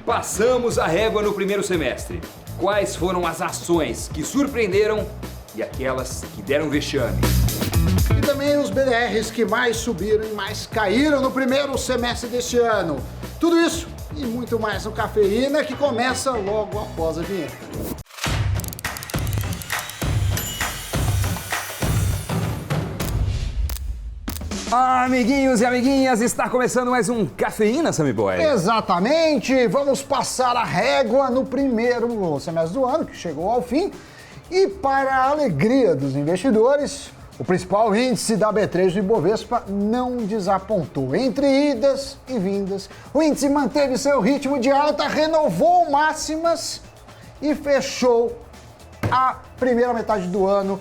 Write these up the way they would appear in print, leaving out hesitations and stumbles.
Passamos a régua no primeiro semestre. Quais foram as ações que surpreenderam e aquelas que deram vexame? E também os BDRs que mais subiram e mais caíram no primeiro semestre deste ano. Tudo isso e muito mais no Cafeína, que começa logo após a vinheta. Amiguinhos e amiguinhas, está começando mais um Cafeína, Sammy Boy. Exatamente, vamos passar a régua no primeiro semestre do ano, que chegou ao fim. E para a alegria dos investidores, o principal índice da B3 do Ibovespa não desapontou. Entre idas e vindas, o índice manteve seu ritmo de alta, renovou máximas e fechou a primeira metade do ano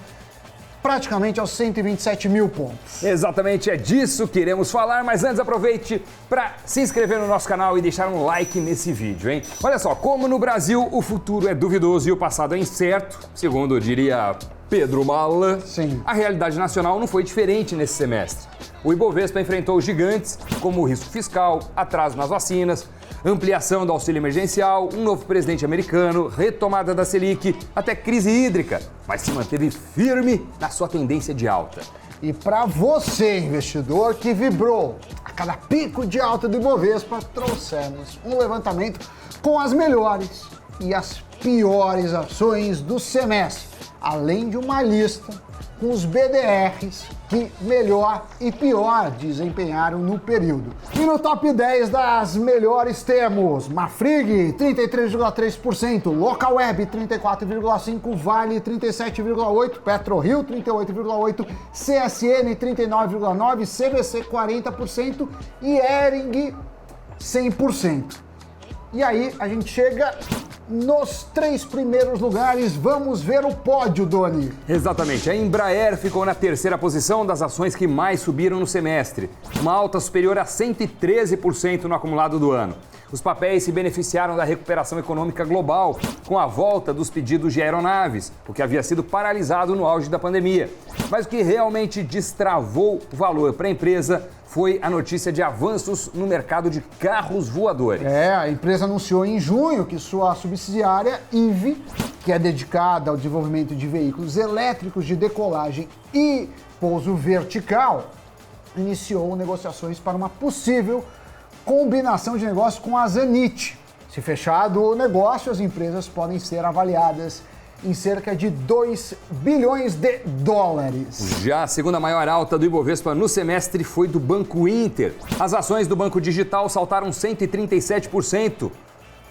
praticamente aos 127 mil pontos. Exatamente, é disso que iremos falar, mas antes aproveite para se inscrever no nosso canal e deixar um like nesse vídeo, hein? Olha só, como no Brasil o futuro é duvidoso e o passado é incerto, segundo diria Pedro Mala, sim, a realidade nacional não foi diferente nesse semestre. O Ibovespa enfrentou gigantes como o risco fiscal, atraso nas vacinas, ampliação do auxílio emergencial, um novo presidente americano, retomada da Selic, até crise hídrica, mas se manteve firme na sua tendência de alta. E para você, investidor, que vibrou a cada pico de alta do Ibovespa, trouxemos um levantamento com as melhores e as piores ações do semestre, além de uma lista com os BDRs que melhor e pior desempenharam no período. E no top 10 das melhores temos Marfrig, 33,3%, Localweb, 34,5%, Vale, 37,8%, PetroRio, 38,8%, CSN, 39,9%, CVC, 40% e Hering, 100%. E aí a gente chega nos 3 primeiros lugares. Vamos ver o pódio, Doni. Exatamente. A Embraer ficou na terceira posição das ações que mais subiram no semestre, uma alta superior a 113% no acumulado do ano. Os papéis se beneficiaram da recuperação econômica global, com a volta dos pedidos de aeronaves, o que havia sido paralisado no auge da pandemia. Mas o que realmente destravou o valor para a empresa foi a notícia de avanços no mercado de carros voadores. A empresa anunciou em junho que sua subsidiária IVE, que é dedicada ao desenvolvimento de veículos elétricos de decolagem e pouso vertical, iniciou negociações para uma possível combinação de negócio com a Zanit. Se fechado o negócio, as empresas podem ser avaliadas em cerca de 2 bilhões de dólares. Já a segunda maior alta do Ibovespa no semestre foi do Banco Inter. As ações do Banco Digital saltaram 137%.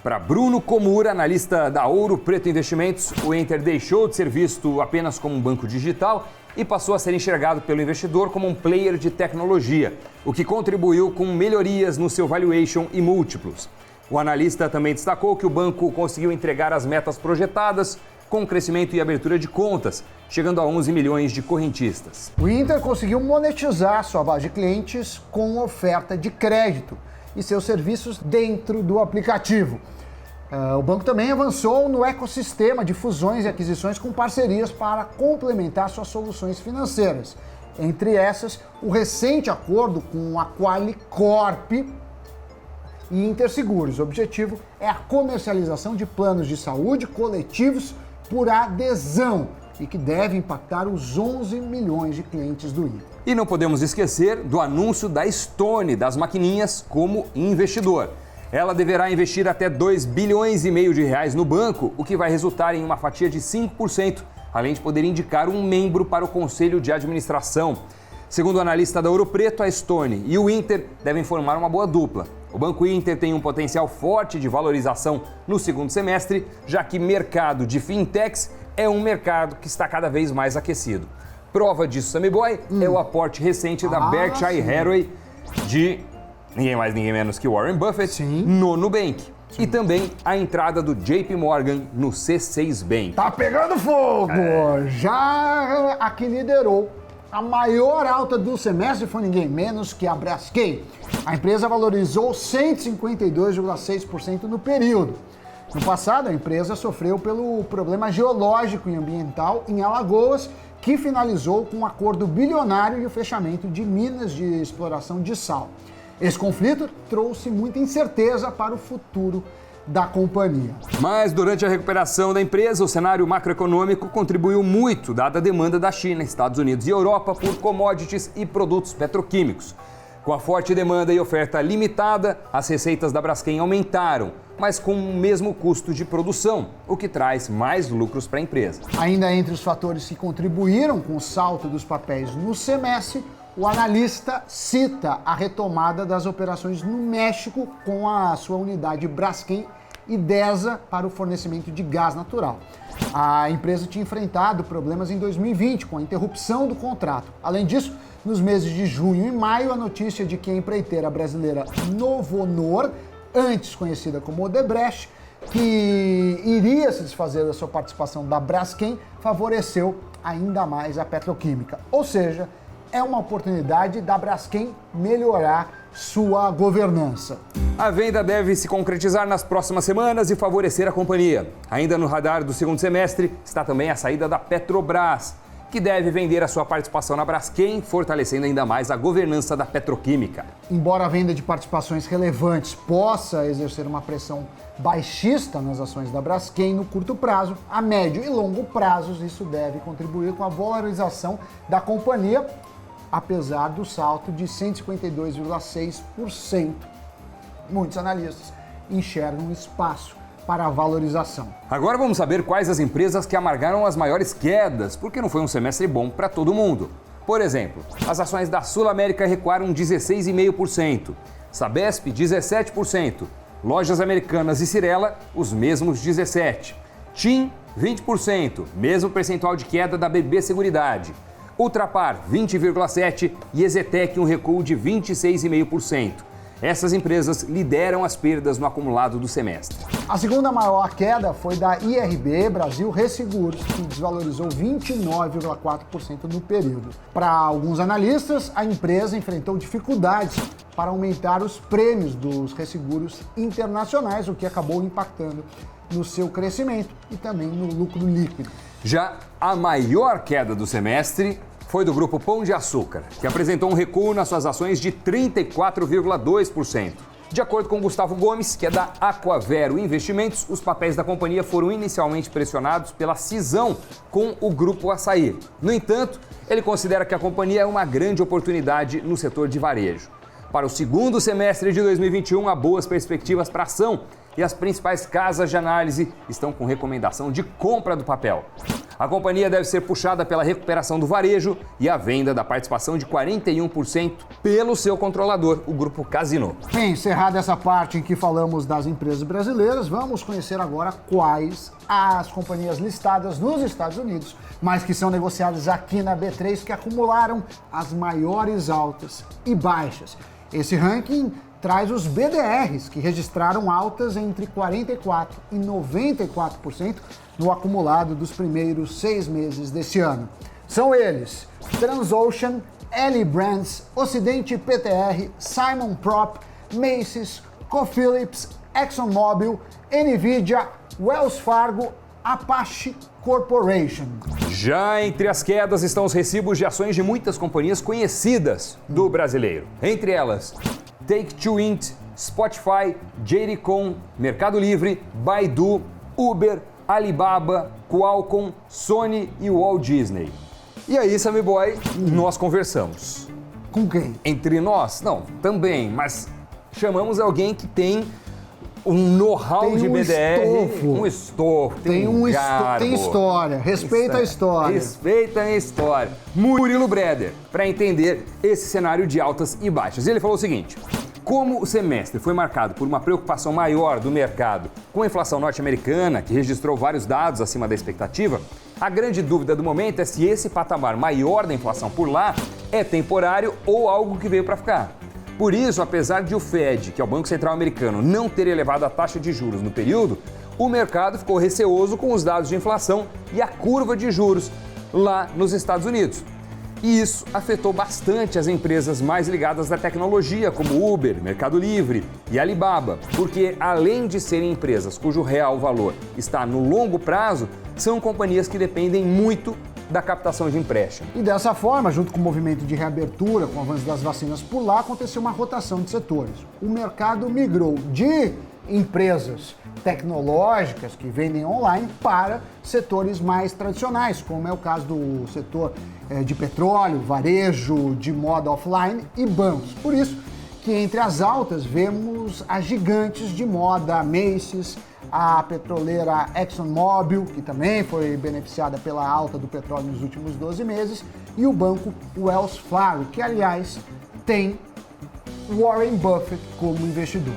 Para Bruno Komura, analista da Ouro Preto Investimentos, o Inter deixou de ser visto apenas como um banco digital e passou a ser enxergado pelo investidor como um player de tecnologia, o que contribuiu com melhorias no seu valuation e múltiplos. O analista também destacou que o banco conseguiu entregar as metas projetadas, com crescimento e abertura de contas, chegando a 11 milhões de correntistas. O Inter conseguiu monetizar sua base de clientes com oferta de crédito e seus serviços dentro do aplicativo. O banco também avançou no ecossistema de fusões e aquisições com parcerias para complementar suas soluções financeiras. Entre essas, o recente acordo com a Qualicorp e Interseguros. O objetivo é a comercialização de planos de saúde coletivos por adesão e que deve impactar os 11 milhões de clientes do Inter. E não podemos esquecer do anúncio da Stone, das maquininhas, como investidor. Ela deverá investir até 2 bilhões e meio de reais no banco, o que vai resultar em uma fatia de 5%, além de poder indicar um membro para o conselho de administração. Segundo o analista da Ouro Preto, a Stone e o Inter devem formar uma boa dupla. O Banco Inter tem um potencial forte de valorização no segundo semestre, já que mercado de fintechs é um mercado que está cada vez mais aquecido. Prova disso, Sammy Boy, é o aporte recente da Berkshire Hathaway de ninguém mais, ninguém menos que Warren Buffett no Nubank. E também a entrada do JP Morgan no C6 Bank. Tá pegando fogo! Já a que liderou a maior alta do semestre foi ninguém menos que a Braskem. A empresa valorizou 152,6% no período. No passado, a empresa sofreu pelo problema geológico e ambiental em Alagoas, que finalizou com um acordo bilionário e o fechamento de minas de exploração de sal. Esse conflito trouxe muita incerteza para o futuro da companhia. Mas durante a recuperação da empresa, o cenário macroeconômico contribuiu muito, dada a demanda da China, Estados Unidos e Europa por commodities e produtos petroquímicos. Com a forte demanda e oferta limitada, as receitas da Braskem aumentaram, mas com o mesmo custo de produção, o que traz mais lucros para a empresa. Ainda entre os fatores que contribuíram com o salto dos papéis no semestre, o analista cita a retomada das operações no México com a sua unidade Braskem Idesa para o fornecimento de gás natural. A empresa tinha enfrentado problemas em 2020 com a interrupção do contrato. Além disso, nos meses de junho e maio, a notícia de que a empreiteira brasileira Novonor, antes conhecida como Odebrecht, que iria se desfazer da sua participação da Braskem, favoreceu ainda mais a petroquímica. Ou seja, é uma oportunidade da Braskem melhorar sua governança. A venda deve se concretizar nas próximas semanas e favorecer a companhia. Ainda no radar do segundo semestre está também a saída da Petrobras, que deve vender a sua participação na Braskem, fortalecendo ainda mais a governança da petroquímica. Embora a venda de participações relevantes possa exercer uma pressão baixista nas ações da Braskem no curto prazo, a médio e longo prazos isso deve contribuir com a valorização da companhia, apesar do salto de 152,6%. Muitos analistas enxergam espaço para a valorização. Agora vamos saber quais as empresas que amargaram as maiores quedas, porque não foi um semestre bom para todo mundo. Por exemplo, as ações da Sul América recuaram 16,5%, Sabesp 17%, Lojas Americanas e Cyrela os mesmos 17%, TIM 20%, mesmo percentual de queda da BB Seguridade, Ultrapar 20,7% e Ezetec um recuo de 26,5%. Essas empresas lideram as perdas no acumulado do semestre. A segunda maior queda foi da IRB Brasil Resseguros, que desvalorizou 29,4% no período. Para alguns analistas, a empresa enfrentou dificuldades para aumentar os prêmios dos resseguros internacionais, o que acabou impactando no seu crescimento e também no lucro líquido. Já a maior queda do semestre foi do grupo Pão de Açúcar, que apresentou um recuo nas suas ações de 34,2%. De acordo com Gustavo Gomes, que é da Aquavero Investimentos, os papéis da companhia foram inicialmente pressionados pela cisão com o Grupo Açaí. No entanto, ele considera que a companhia é uma grande oportunidade no setor de varejo. Para o segundo semestre de 2021, há boas perspectivas para a ação e as principais casas de análise estão com recomendação de compra do papel. A companhia deve ser puxada pela recuperação do varejo e a venda da participação de 41% pelo seu controlador, o Grupo Casino. Bem, encerrada essa parte em que falamos das empresas brasileiras, vamos conhecer agora quais as companhias listadas nos Estados Unidos, mas que são negociadas aqui na B3, que acumularam as maiores altas e baixas. Esse ranking traz os BDRs, que registraram altas entre 44% e 94% no acumulado dos primeiros 6 meses desse ano. São eles: Transocean, L Brands, Ocidente PTR, Simon Prop, Macy's, Cophillips, ExxonMobil, Nvidia, Wells Fargo, Apache Corporation. Já entre as quedas estão os recibos de ações de muitas companhias conhecidas do brasileiro. Entre elas, Take-Two Int, Spotify, JD.com, Mercado Livre, Baidu, Uber, Alibaba, Qualcomm, Sony e Walt Disney. E aí, Sammy Boy, nós conversamos. Com quem? Entre nós? Não, também, mas chamamos alguém que tem um know-how de BDR, um estofo, tem um garbo. Tem história, respeita a história. Respeita a história. Murilo Breder, para entender esse cenário de altas e baixas. Ele falou o seguinte: como o semestre foi marcado por uma preocupação maior do mercado com a inflação norte-americana, que registrou vários dados acima da expectativa, a grande dúvida do momento é se esse patamar maior da inflação por lá é temporário ou algo que veio para ficar. Por isso, apesar de o Fed, que é o Banco Central Americano, não ter elevado a taxa de juros no período, o mercado ficou receoso com os dados de inflação e a curva de juros lá nos Estados Unidos. E isso afetou bastante as empresas mais ligadas à tecnologia, como Uber, Mercado Livre e Alibaba, porque além de serem empresas cujo real valor está no longo prazo, são companhias que dependem muito da captação de empréstimo. E dessa forma, junto com o movimento de reabertura, com o avanço das vacinas por lá, aconteceu uma rotação de setores. O mercado migrou de empresas tecnológicas que vendem online para setores mais tradicionais, como é o caso do setor de petróleo, varejo, de moda offline e bancos. Por isso que entre as altas vemos as gigantes de moda, Macy's, a petroleira ExxonMobil, que também foi beneficiada pela alta do petróleo nos últimos 12 meses, e o banco Wells Fargo, que aliás tem Warren Buffett como investidor.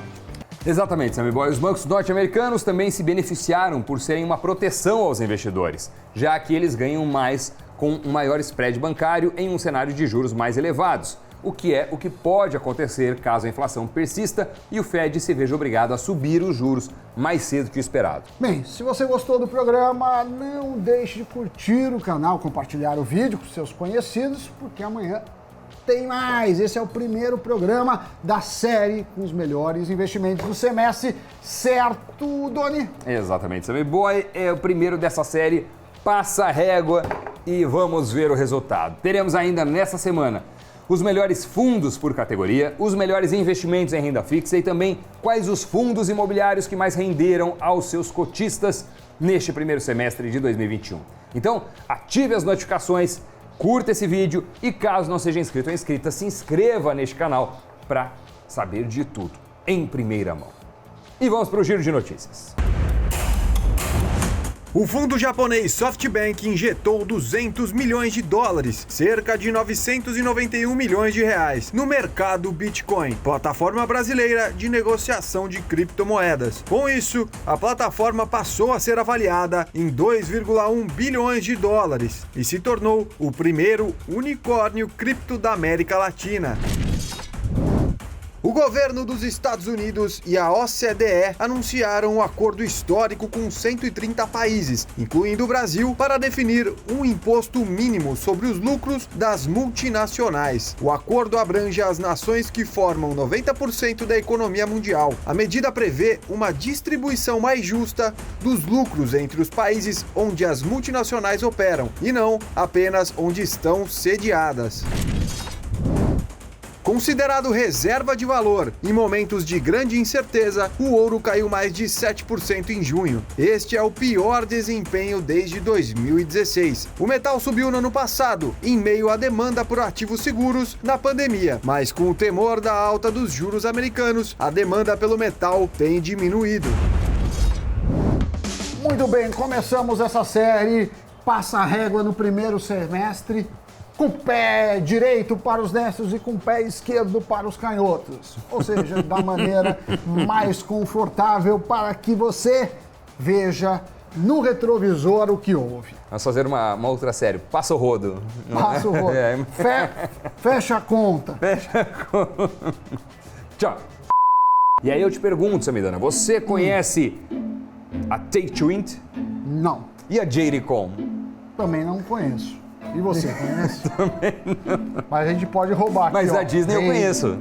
Exatamente, Sammy Boy. Os bancos norte-americanos também se beneficiaram por serem uma proteção aos investidores, já que eles ganham mais com um maior spread bancário em um cenário de juros mais elevados, o que pode acontecer caso a inflação persista e o Fed se veja obrigado a subir os juros mais cedo que o esperado. Bem, se você gostou do programa, não deixe de curtir o canal, compartilhar o vídeo com seus conhecidos, porque amanhã tem mais. Esse é o primeiro programa da série com os melhores investimentos do semestre, certo, Doni? Exatamente, Sammy Boy. É o primeiro dessa série, passa a régua e vamos ver o resultado. Teremos ainda nessa semana os melhores fundos por categoria, os melhores investimentos em renda fixa e também quais os fundos imobiliários que mais renderam aos seus cotistas neste primeiro semestre de 2021. Então, ative as notificações, curta esse vídeo e caso não seja inscrito ou inscrita, se inscreva neste canal para saber de tudo em primeira mão. E vamos para o giro de notícias. O fundo japonês SoftBank injetou 200 milhões de dólares, cerca de 991 milhões de reais, no mercado Bitcoin, plataforma brasileira de negociação de criptomoedas. Com isso, a plataforma passou a ser avaliada em 2,1 bilhões de dólares e se tornou o primeiro unicórnio cripto da América Latina. O governo dos Estados Unidos e a OCDE anunciaram um acordo histórico com 130 países, incluindo o Brasil, para definir um imposto mínimo sobre os lucros das multinacionais. O acordo abrange as nações que formam 90% da economia mundial. A medida prevê uma distribuição mais justa dos lucros entre os países onde as multinacionais operam, e não apenas onde estão sediadas. Considerado reserva de valor em momentos de grande incerteza, o ouro caiu mais de 7% em junho. Este é o pior desempenho desde 2016. O metal subiu no ano passado, em meio à demanda por ativos seguros na pandemia, mas com o temor da alta dos juros americanos, a demanda pelo metal tem diminuído. Muito bem, começamos essa série Passa a Régua no primeiro semestre, com o pé direito para os destros e com o pé esquerdo para os canhotos. Ou seja, da maneira mais confortável para que você veja no retrovisor o que houve. Vamos fazer uma outra série. Passa o rodo. Passa o rodo. Fecha a conta. Fecha a conta. Tchau. E aí eu te pergunto, Samidana, você conhece a Take-Two? Não. E a JD.com? Também não conheço. E você conhece? Também não. Mas a gente pode roubar aqui. Mas a Disney eu conheço.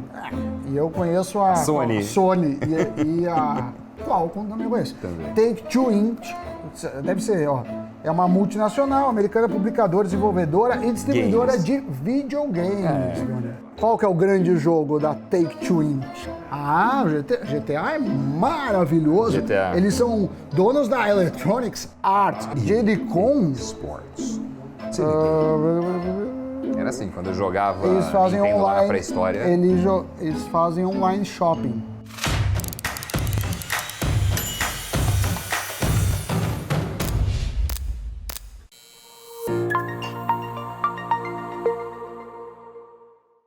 E eu conheço a Sony. E a Qualcomm também eu conheço. Também. Take-Two Inc. Deve ser, ó. É uma multinacional americana, publicadora, desenvolvedora e distribuidora de videogames. Qual que é o grande jogo da Take-Two Inc? Ah, o GTA é maravilhoso. GTA. Eles são donos da Electronics Arts. JD.com Sports. Era assim, quando eu jogava eles fazem Nintendo lá na online, pré-história. eles fazem online shopping.